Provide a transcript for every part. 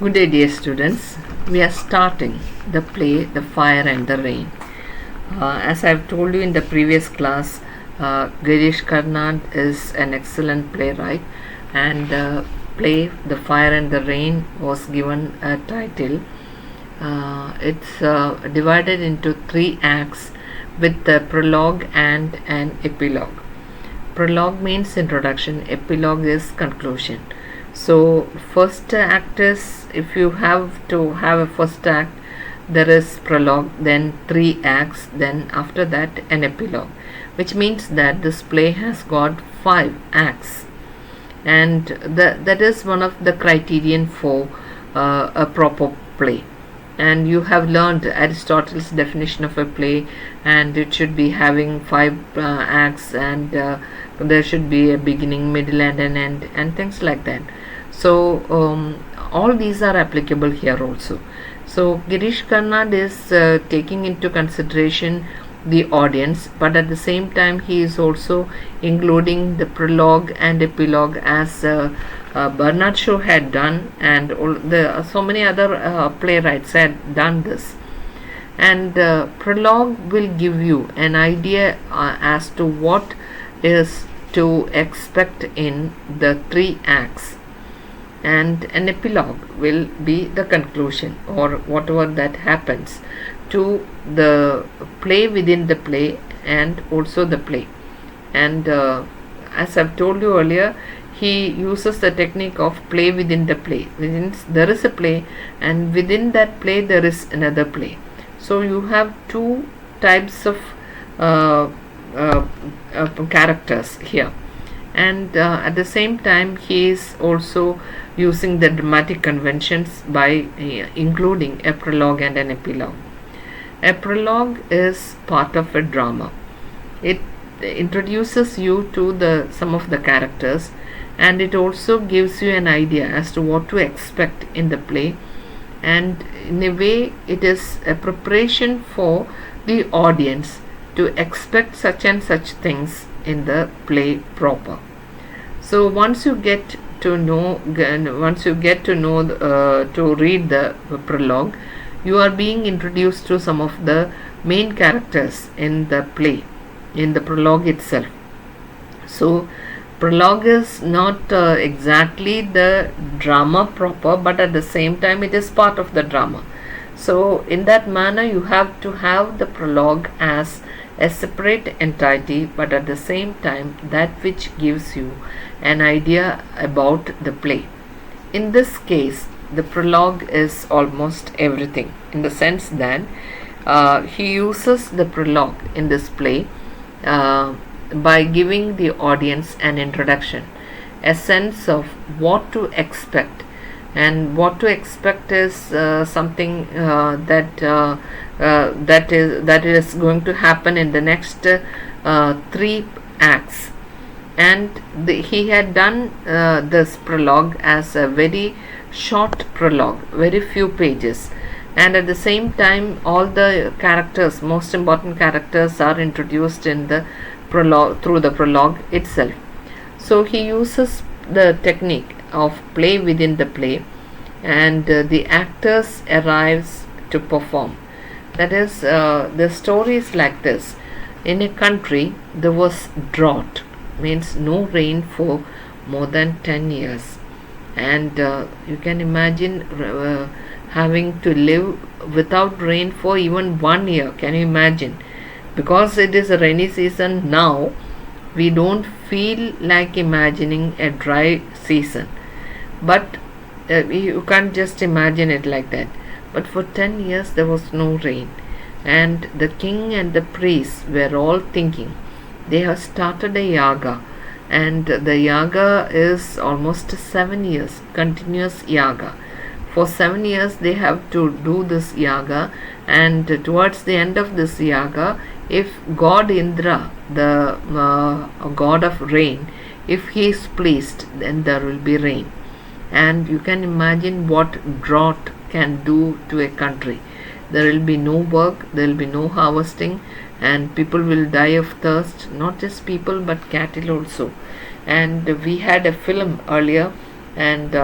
Good day, dear students. We are starting the play The Fire and the Rain. As I've told you in the previous class, Girish Karnad is an excellent playwright, and the play The Fire and the Rain was given a title. It's divided into 3 acts with the prologue and an epilogue. Prologue means introduction, epilogue is conclusion. So first act is, if you have to have a first act, there is prologue, then 3 acts, then after that an epilogue, which means that this play has got 5 acts, and that is one of the criterion for a proper play. And you have learned Aristotle's definition of a play, and it should be having 5 acts, and there should be a beginning, middle and an end, and things like that. So all these are applicable here also. So Girish Karnad is taking into consideration the audience, but at the same time he is also including the prologue and epilogue, as Bernard Shaw had done, and so many other playwrights had done this. And prologue will give you an idea as to what is to expect in the 3 acts, and an epilogue will be the conclusion, or whatever that happens to the play within the play and also the play. And as I've told you earlier, he uses the technique of play within the play. There is a play, and within that play there is another play. So you have 2 types of characters here, and at the same time he is also using the dramatic conventions by including a prologue and an epilogue. A prologue is part of a drama. It introduces you to some of the characters, and it also gives you an idea as to what to expect in the play, and in a way it is a preparation for the audience to expect such and such things in the play proper. So once you get to know to read the prologue, you are being introduced to some of the main characters in the play, in the prologue itself. So prologue is not exactly the drama proper, but at the same time it is part of the drama. So in that manner you have to have the prologue as a separate entity, but at the same time that which gives you an idea about the play. In this case, the prologue is almost everything, in the sense that he uses the prologue in this play by giving the audience an introduction, a sense of what to expect. And what to expect is something that is going to happen in the next 3 acts. And he had done this prologue as a very short prologue, very few pages, and at the same time all the characters, most important characters, are introduced in the prologue through the prologue itself. So he uses the technique of play within the play, and the actors arrives to perform. That is, the story is like this. In a country there was drought, means no rain for more than 10 years, and you can imagine having to live without rain for even 1 year. Can you imagine? Because it is a rainy season now, we don't feel like imagining a dry season, but you can't just imagine it like that. But for 10 years there was no rain, and the king and the priests were all thinking. They have started a yaga, and the yaga is almost 7 years, continuous yaga. For 7 years they have to do this yaga, and towards the end of this yaga, if God Indra, the god of rain, if he is pleased, then there will be rain. And you can imagine what drought can do to a country. There will be no work, there will be no harvesting, and people will die of thirst. Not just people, but cattle also. And we had a film earlier, and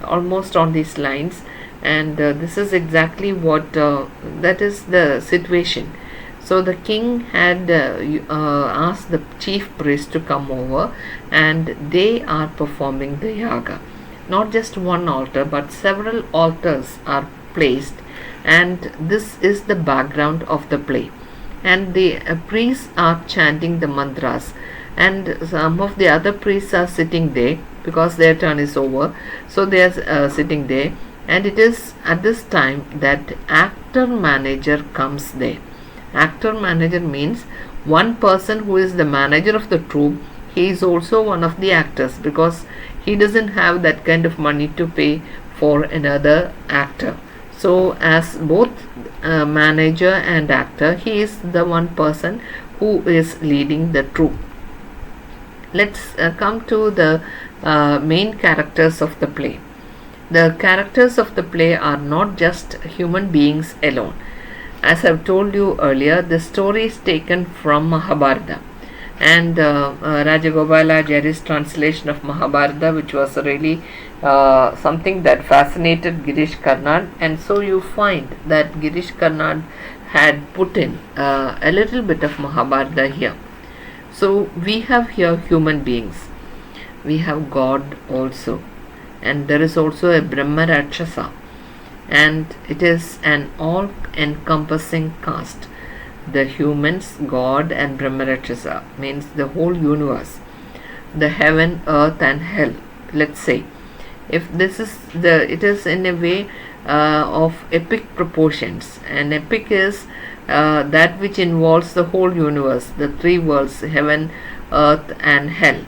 almost on these lines, and this is exactly what that is the situation. So the king had asked the chief priest to come over, and they are performing the yaga. Not just one altar, but several altars are placed, and this is the background of the play. And the priests are chanting the mantras, and some of the other priests are sitting there because their turn is over. So they are sitting there, and it is at this time that actor manager comes there. Actor manager means one person who is the manager of the troupe. He is also one of the actors because he doesn't have that kind of money to pay for another actor. So as both manager and actor, he is the one person who is leading the troupe. Let's come to the main characters of the play. The characters of the play are not just human beings alone. As I've told you earlier, the story is taken from Mahabharata, and Rajagopalachari's translation of Mahabharata, which was really something that fascinated Girish Karnad, and so you find that Girish Karnad had put in a little bit of Mahabharata here. So we have here human beings, we have God also, and there is also a Brahma Rakshasa, and it is an all encompassing cast. The humans, God, and Brahma Rakshasa means the whole universe, the heaven, earth, and hell. Let's say, if this is it is in a way of epic proportions. An epic is that which involves the whole universe, the three worlds, heaven, earth, and hell.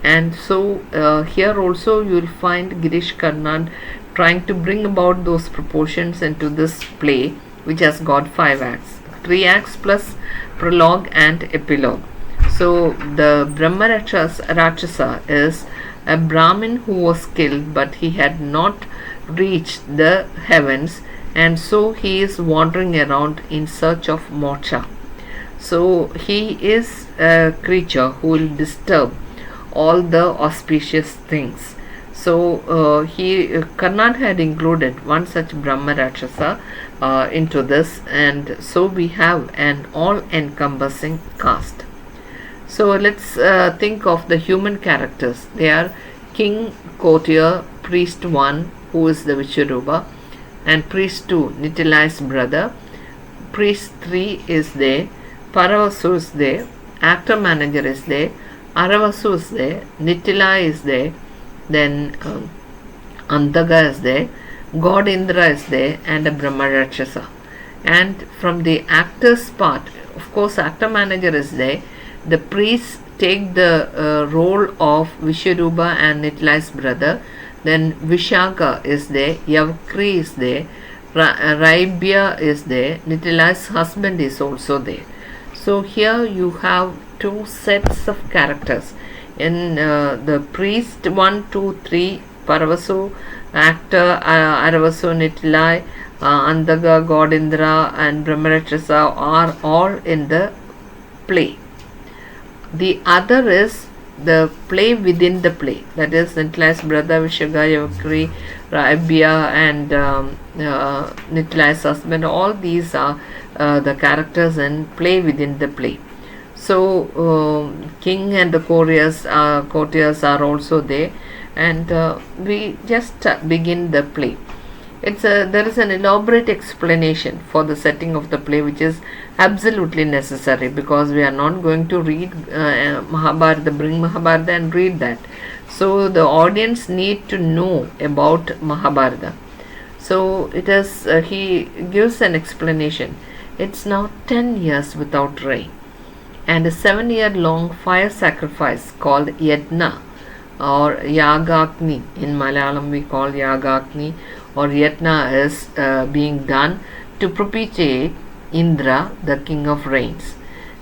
And so here also you will find Girish Karnad trying to bring about those proportions into this play, which has got 5 acts, 3 acts plus prologue and epilogue. So the Brahma Rakshasa is a Brahmin who was killed, but he had not reached the heavens, and so he is wandering around in search of moksha. So he is a creature who will disturb all the auspicious things. So Karnad had included one such Brahma Rakshasa into this, and so we have an all-encompassing cast. So let's think of the human characters. They are king, courtier, priest 1, who is the Vishwarupa, and priest 2, Nitilai's brother. Priest 3 is there, Paravasu is there, actor manager is there, Aravasu is there, Nitilai is there, then Antaga is there, God Indra is there, and a Brahma Rakshasa. And from the actor's part, of course, actor manager is there. The priests take the role of Vishwarupa and Nitilai's brother. Then Vishaka is there, Yavakri is there, Raibya is there, Nitilai's husband is also there. So here you have 2 sets of characters. In the priest 1, 2, 3, Paravasu, actor Aravasu, Nitilai, Andaga, God Indra, and Brahma Rakshasa are all in the play. The other is the play within the play, that is Nitilai's brother Vishaka, Yavakri, Raibya, and Nitilai's husband. All these are the characters and play within the play. So king and the courtiers are also there, and we just begin the play. There is an elaborate explanation for the setting of the play, which is absolutely necessary, because we are not going to read Mahabharata, bring Mahabharata and read that. So the audience need to know about Mahabharata. So it is he gives an explanation. It's now 10 years without rain, and a 7-year-long fire sacrifice called Yajna or Yagagni. In Malayalam we call Yagagni or Yajna is being done to propitiate Indra, the king of rains.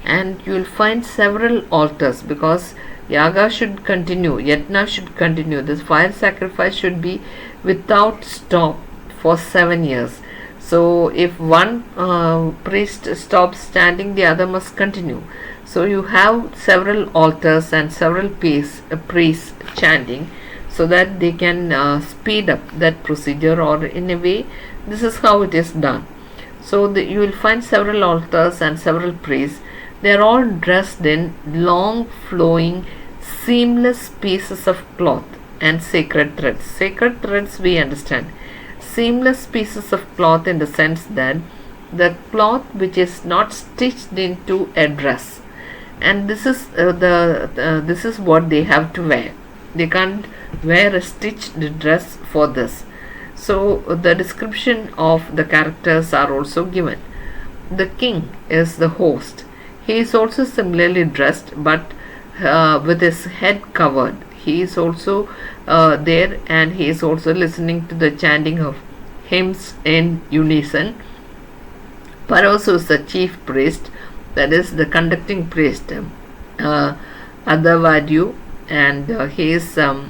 And you will find several altars, because Yaga should continue, Yajna should continue. This fire sacrifice should be without stop for 7 years. So if one priest stops standing, the other must continue. So you have several altars and several priests chanting. so that they can speed up that procedure, or in a way this is how it is done. So you will find several altars and several priests. They are all dressed in long flowing seamless pieces of cloth and sacred threads. Sacred threads we understand. Seamless pieces of cloth in the sense that the cloth which is not stitched into a dress, and this is this is what they have to wear. They can't wear a stitched dress for this. So the description of the characters are also given. The king is the host. He is also similarly dressed, but with his head covered. He is also there, and he is also listening to the chanting of hymns in unison. Parvasu is the chief priest, that is the conducting priest, Adavadu, and he is the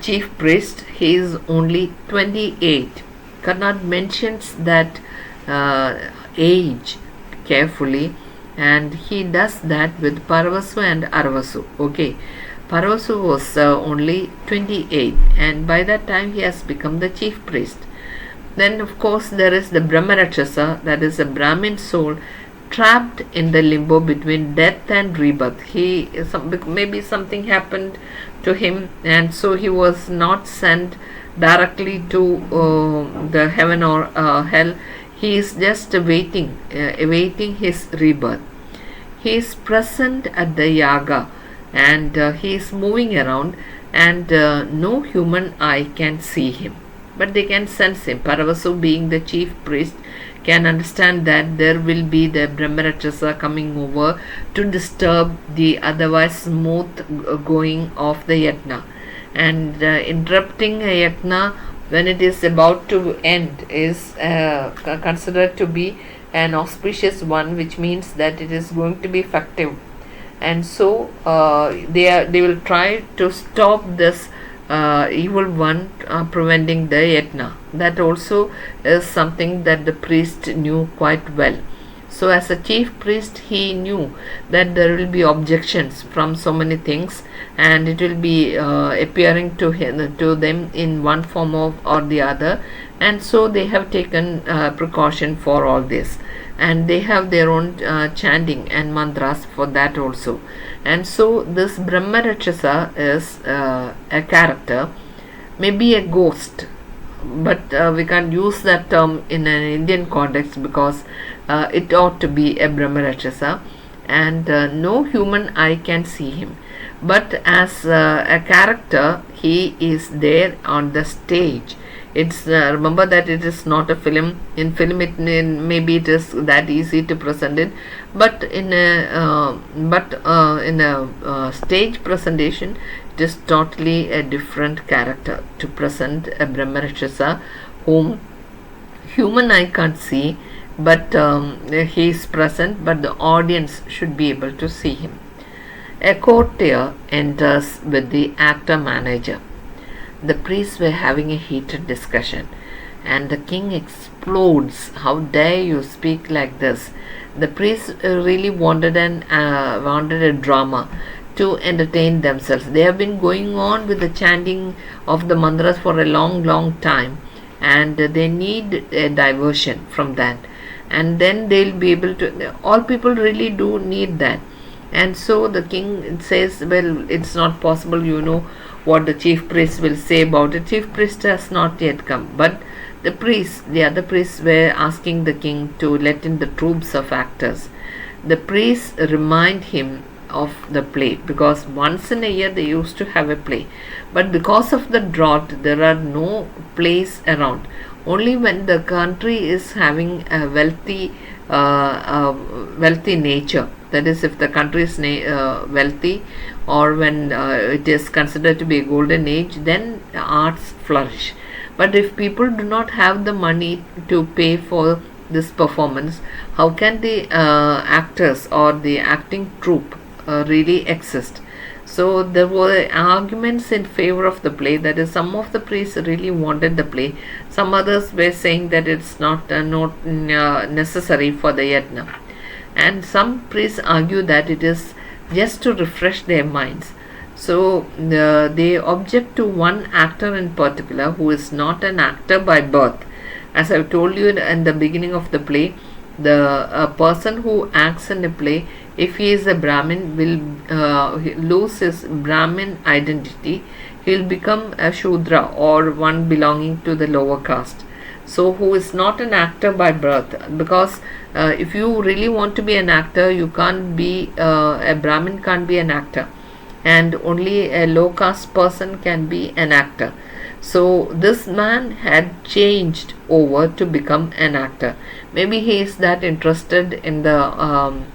chief priest. He is only 28. Karnad mentions that age carefully, and he does that with Parvasu and Arvasu. Okay, Parvasu was only 28, and by that time he has become the chief priest. Then of course there is the Brahmarakshasa, that is a Brahmin soul trapped in the limbo between death and rebirth. Maybe something happened to him, and so he was not sent directly to the heaven or hell. He is just awaiting his rebirth. He is present at the yaga, and he is moving around, and no human eye can see him, but they can sense him. Parvasu, being the chief priest, can understand that there will be the Brahmarakshasa coming over to disturb the otherwise smooth going of the yajna, and interrupting a yajna when it is about to end is considered to be an auspicious one, which means that it is going to be effective, and so they will try to stop this evil one preventing the yajna. That also is something that the priest knew quite well. So as a chief priest, he knew that there will be objections from so many things, and it will be appearing to them in one form or the other, and so they have taken precaution for all this, and they have their own chanting and mantras for that also. And so this Brahmarakshasa is a character, maybe a ghost, but we can't use that term in an Indian context because it ought to be a Brahmarakshasa, and no human eye can see him. But as a character, he is there on the stage. It's remember that it is not a film. In film, maybe it is that easy to present it, but in a stage presentation, it is totally a different character to present a Brahmarakshasa whom human eye can't see, but he is present, but the audience should be able to see him. A courtier enters with the actor manager. The priests were having a heated discussion, and the king explodes. How dare you speak like this? The priests really wanted a drama to entertain themselves. They have been going on with the chanting of the mantras for a long time, and they need a diversion from that, and then they'll be able to. All people really do need that. And so the king says, well, it's not possible, what the chief priest will say about it. Chief priest has not yet come, but the other priests were asking the king to let in the troops of actors. The priests remind him of the play, because once in a year they used to have a play, but because of the drought there are no plays around. Only when the country is having a wealthy nature, that is, if the country is wealthy, or when it is considered to be a golden age, then arts flourish. But if people do not have the money to pay for this performance, how can the actors or the acting troupe really exist? So there were arguments in favor of the play. That is, some of the priests really wanted the play. Some others were saying that it's not necessary for the yajna. And some priests argue that it is just to refresh their minds. So they object to one actor in particular who is not an actor by birth. As I've told you in the beginning of the play, the person who acts in a play, if he is a Brahmin, will lose his Brahmin identity. He will become a Shudra, or one belonging to the lower caste. So who is not an actor by birth, because if you really want to be an actor, you can't be a Brahmin can't be an actor, and only a low caste person can be an actor. So this man had changed over to become an actor. Maybe he is that interested in the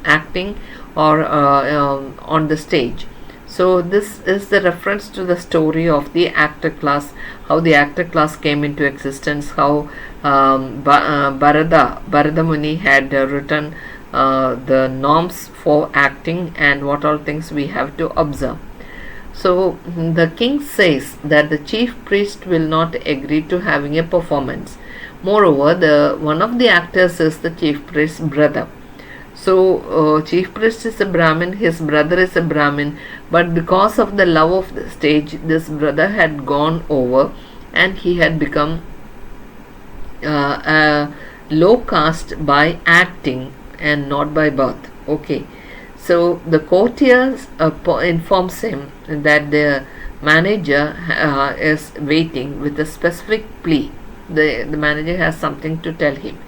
acting or on the stage. So this is the reference to the story of the actor class, how the actor class came into existence, how Bharada Muni had written the norms for acting, and what all things we have to observe. So the king says that the chief priest will not agree to having a performance. Moreover, one of the actors is the chief priest's brother. So chief priest is a Brahmin, his brother is a Brahmin, but because of the love of the stage, this brother had gone over and he had become a low caste by acting and not by birth. Okay. So the courtier informs him that the manager is waiting with a specific plea. The manager has something to tell him.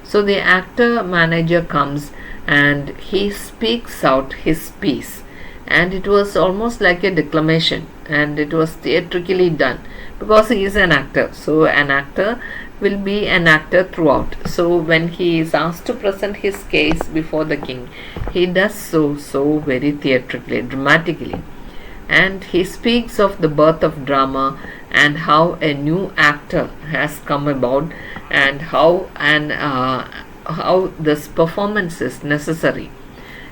So the actor manager comes and he speaks out his piece, and it was almost like a declamation, and it was theatrically done because he is an actor. So an actor will be an actor throughout. So when he is asked to present his case before the king, he does so very theatrically, dramatically, and he speaks of the birth of drama and how a new actor has come about, and how this performance is necessary.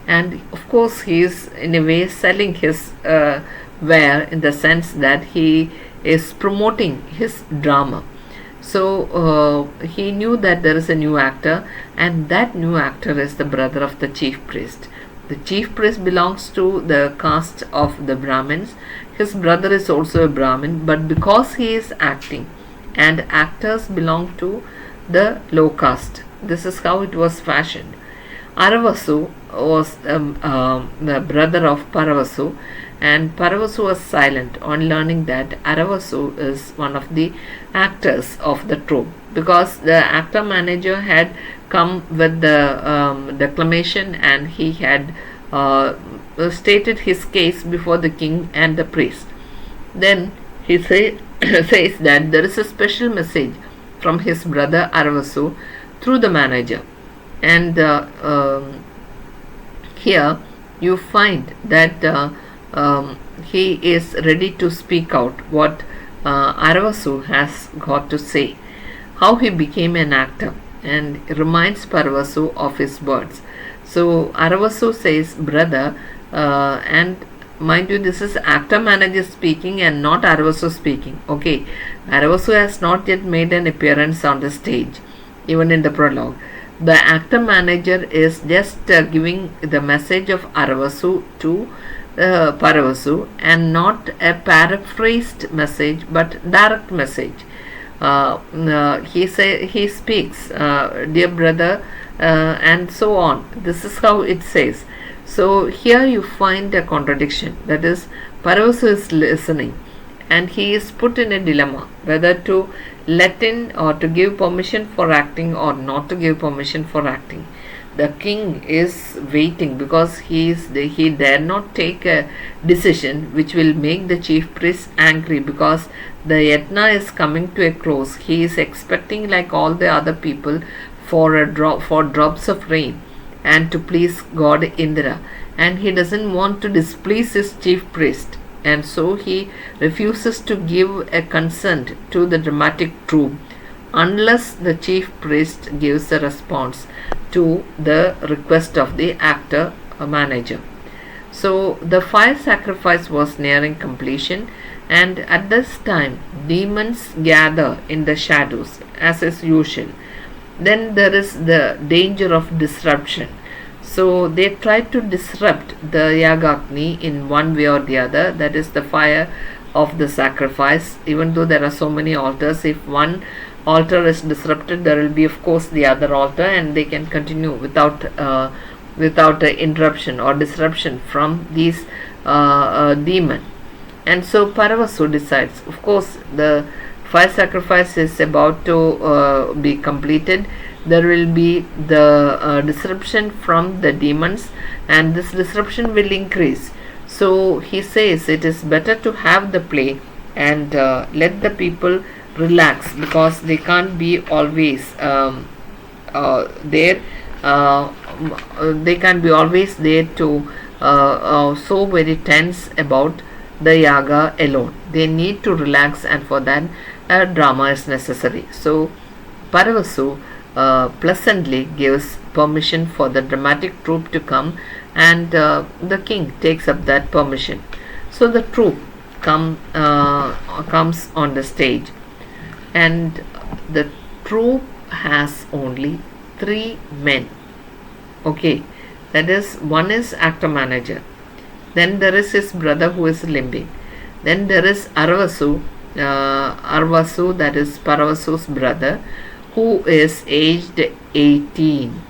And of course he is in a way selling his ware, in the sense that he is promoting his drama. So he knew that there is a new actor, and that new actor is the brother of the chief priest. The chief priest belongs to the caste of the Brahmins. His brother is also a Brahmin, but because he is acting, and actors belong to the low caste, this is how it was fashioned. Aravasu was the brother of Paravasu, and Paravasu was silent on learning that Aravasu is one of the actors of the troupe, because the actor manager had come with the declamation, and he had stated his case before the king and the priest. Then he says that there is a special message from his brother Aravasu through the manager, and here you find that he is ready to speak out what Aravasu has got to say, how he became an actor, and reminds Paravasu of his words. So Aravasu says, brother, and mind you, this is actor manager speaking and not Aravasu speaking. Okay, Aravasu has not yet made an appearance on the stage, even in the prologue. The actor manager is just giving the message of Aravasu to Paravasu, and not a paraphrased message but direct message. He speaks, dear brother, and so on. This is how it says. So here you find a contradiction, that is, Paravasu is listening and he is put in a dilemma whether to let in or to give permission for acting or not to give permission for acting. The king is waiting because he dare not take a decision which will make the chief priest angry, because the yatna is coming to a close. He is expecting, like all the other people, for drops of rain and to please God Indra, and he doesn't want to displease his chief priest, and so he refuses to give a consent to the dramatic troupe unless the chief priest gives a response to the request of the actor manager. So the fire sacrifice was nearing completion, and at this time demons gather in the shadows as is usual. Then there is the danger of disruption. So they tried to disrupt the Yagagni in one way or the other, that is the fire of the sacrifice. Even though there are so many altars, if one altar is disrupted, there will be of course the other altar, and they can continue without interruption or disruption from these demon. And so Paravasu decides, of course the fire sacrifice is about to be completed. There will be the disruption from the demons, and this disruption will increase. So he says it is better to have the play and let the people relax, because they can't be always there. They can't be always there to so very tense about the yaga alone. They need to relax, and for that a drama is necessary. So Paravasu pleasantly gives permission for the dramatic troupe to come, and the king takes up that permission. So the troupe comes on the stage, and the troupe has only 3 men. Okay, that is, one is actor manager, then there is his brother who is limping, then there is Arvasu, that is Paravasu's brother, who is aged 18.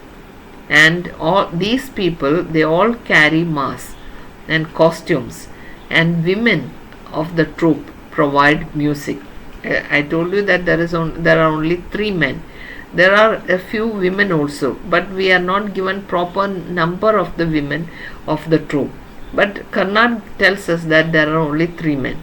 And all these people, they all carry masks and costumes, and women of the troupe provide music. I told you that there are only 3 men. There are a few women also, but we are not given proper number of the women of the troupe. But Karnad tells us that there are only 3 men.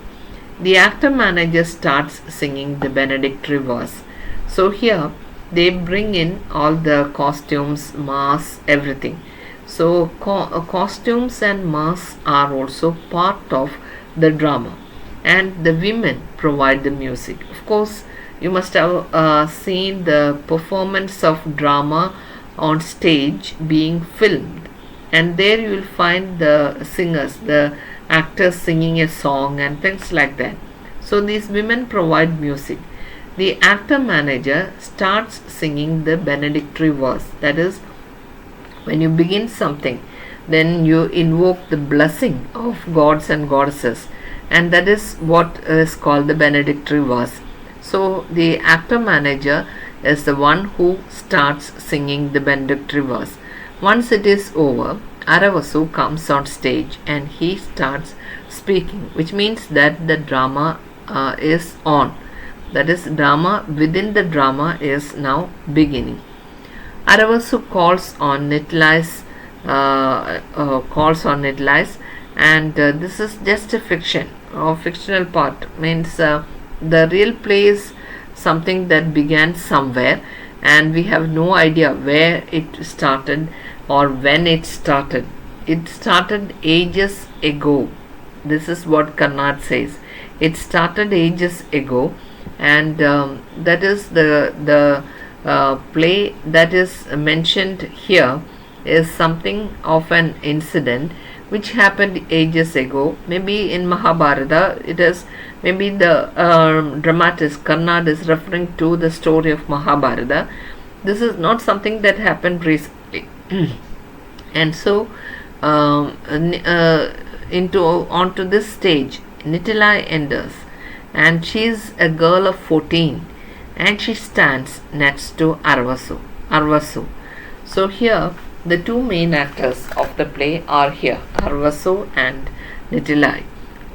The actor manager starts singing the benedictory verse. So here they bring in all the costumes, masks, everything. So costumes and masks are also part of the drama, and the women provide the music. Of course, you must have seen the performance of drama on stage being filmed, and there you will find the singers, the actors singing a song and things like that. So these women provide music. The actor manager starts singing the benedictory verse. That is, when you begin something, then you invoke the blessing of gods and goddesses, and that is what is called the benedictory verse. So the actor manager is the one who starts singing the benedictory verse. Once it is over, Aravasu comes on stage and he starts speaking, which means that the drama is on. That is, drama within the drama is now beginning. Aravasu calls on Nitilais, and this is just a fiction or fictional part. Means the real play is something that began somewhere, and we have no idea where it started or when it started. It started ages ago. This is what Karnad says. It started ages ago, and that is the play that is mentioned here is something of an incident which happened ages ago. Maybe in Mahabharata, it is maybe the dramatist Karnad is referring to the story of Mahabharata. This is not something that happened recently. And so onto this stage, Nitilai enters, and she is a girl of 14, and she stands next to Arvasu. So here the 2 main actors of the play are here, Arvasu and Nitilai.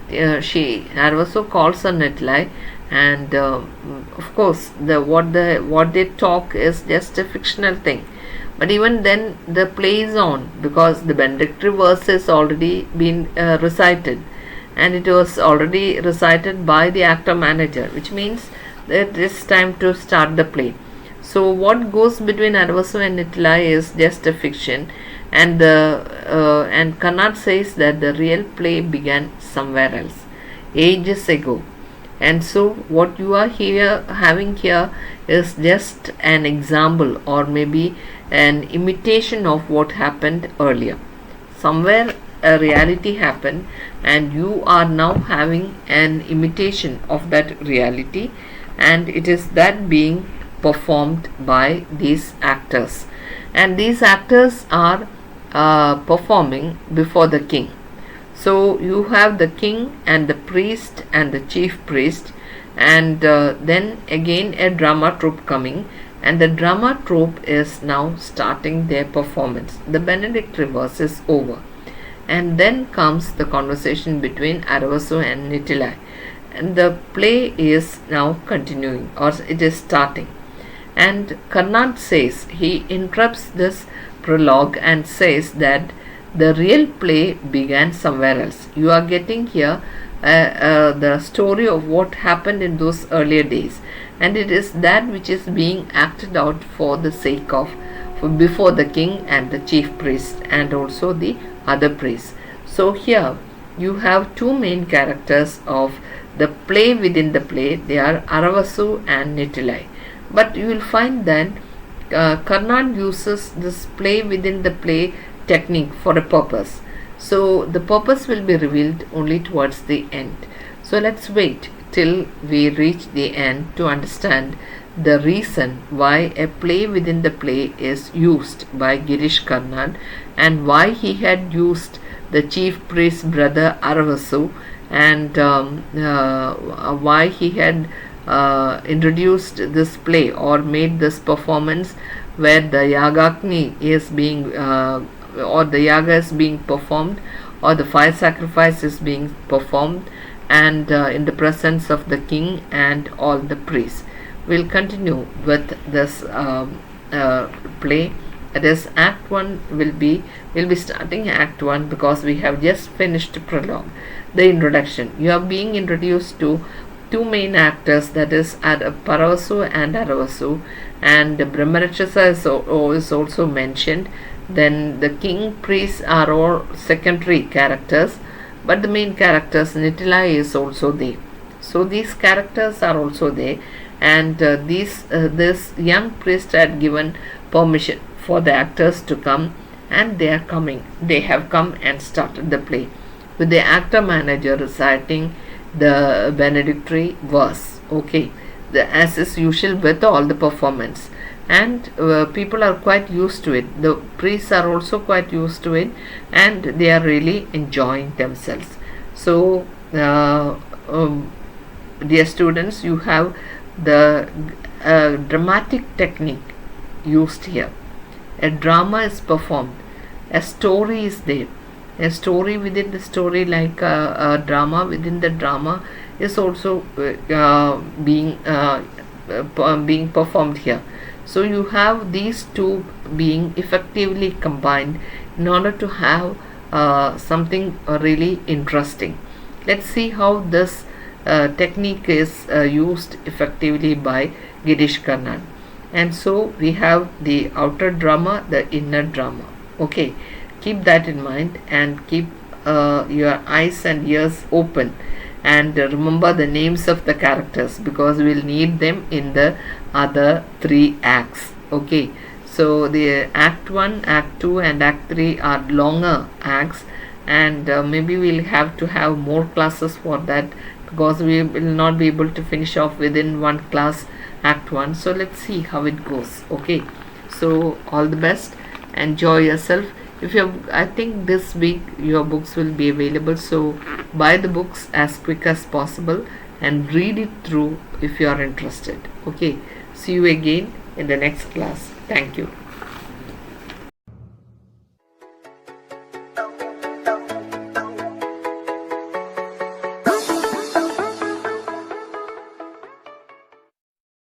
Arvasu calls on Nitilai, and of course what they talk is just a fictional thing. But even then the play is on, because the benedictory verse is already been recited, and it was already recited by the actor manager, which means that it's time to start the play. So what goes between Arvasu and Nitilai is just a fiction, and Karnad says that the real play began somewhere else, ages ago. And so what you are having here is just an example, or maybe an imitation of what happened earlier. Somewhere a reality happened, and you are now having an imitation of that reality, and it is that being performed by these actors. And these actors are performing before the king. So you have the king and the priest and the chief priest, and then again a drama troupe coming, and the drama troupe is now starting their performance. The Benedictory verse is over, and then comes the conversation between Aravasu and Nitilai, and the play is now continuing, or it is starting. And Karnad says, he interrupts this prologue and says that the real play began somewhere else. You are getting here the story of what happened in those earlier days, and it is that which is being acted out for the sake of before the king and the chief priest and also the other priests. So here you have two main characters of the play within the play. They are Aravasu and Nitilai. But you will find that Karnad uses this play within the play technique for a purpose. So the purpose will be revealed only towards the end. So let's wait till we reach the end to understand the reason why a play within the play is used by Girish Karnad, and why he had used the chief priest's brother Aravasu, and why he had introduced this play or made this performance where the Yagagni is being or the yaga is being performed, or the fire sacrifice is being performed, and in the presence of the king and all the priests. We'll continue with this play. That is, Act 1 we'll be starting Act 1 because we have just finished prologue, the introduction. You are being introduced to two main actors, that is Paravasu and Aravasu, and Brahmarakshasa is also mentioned. Then the king, priests are all secondary characters, but the main characters Nitilai is also there. So these characters are also there, and this young priest had given permission for the actors to come, and they are coming. They have come and started the play with the actor manager reciting the Benedictory verse. Okay, as is usual with all the performance, and people are quite used to it. The priests are also quite used to it, and they are really enjoying themselves. So dear students, you have the dramatic technique used here. A drama is performed, a story is there, a story within the story, like a drama within the drama is also being performed here. So you have these two being effectively combined in order to have something really interesting. Let's see how this technique is used effectively by Girish Karnad. And so we have the outer drama, the inner drama. Okay, keep that in mind, and keep your eyes and ears open, and remember the names of the characters because we'll need them in the other three acts. Okay, so the Act 1, Act 2 and Act 3 are longer acts, and maybe we'll have to have more classes for that because we will not be able to finish off within one class Act 1. So let's see how it goes. Okay, so all the best, enjoy yourself. If you have, I think this week your books will be available, so buy the books as quick as possible and read it through if you are interested. Okay, see you again in the next class. Thank you.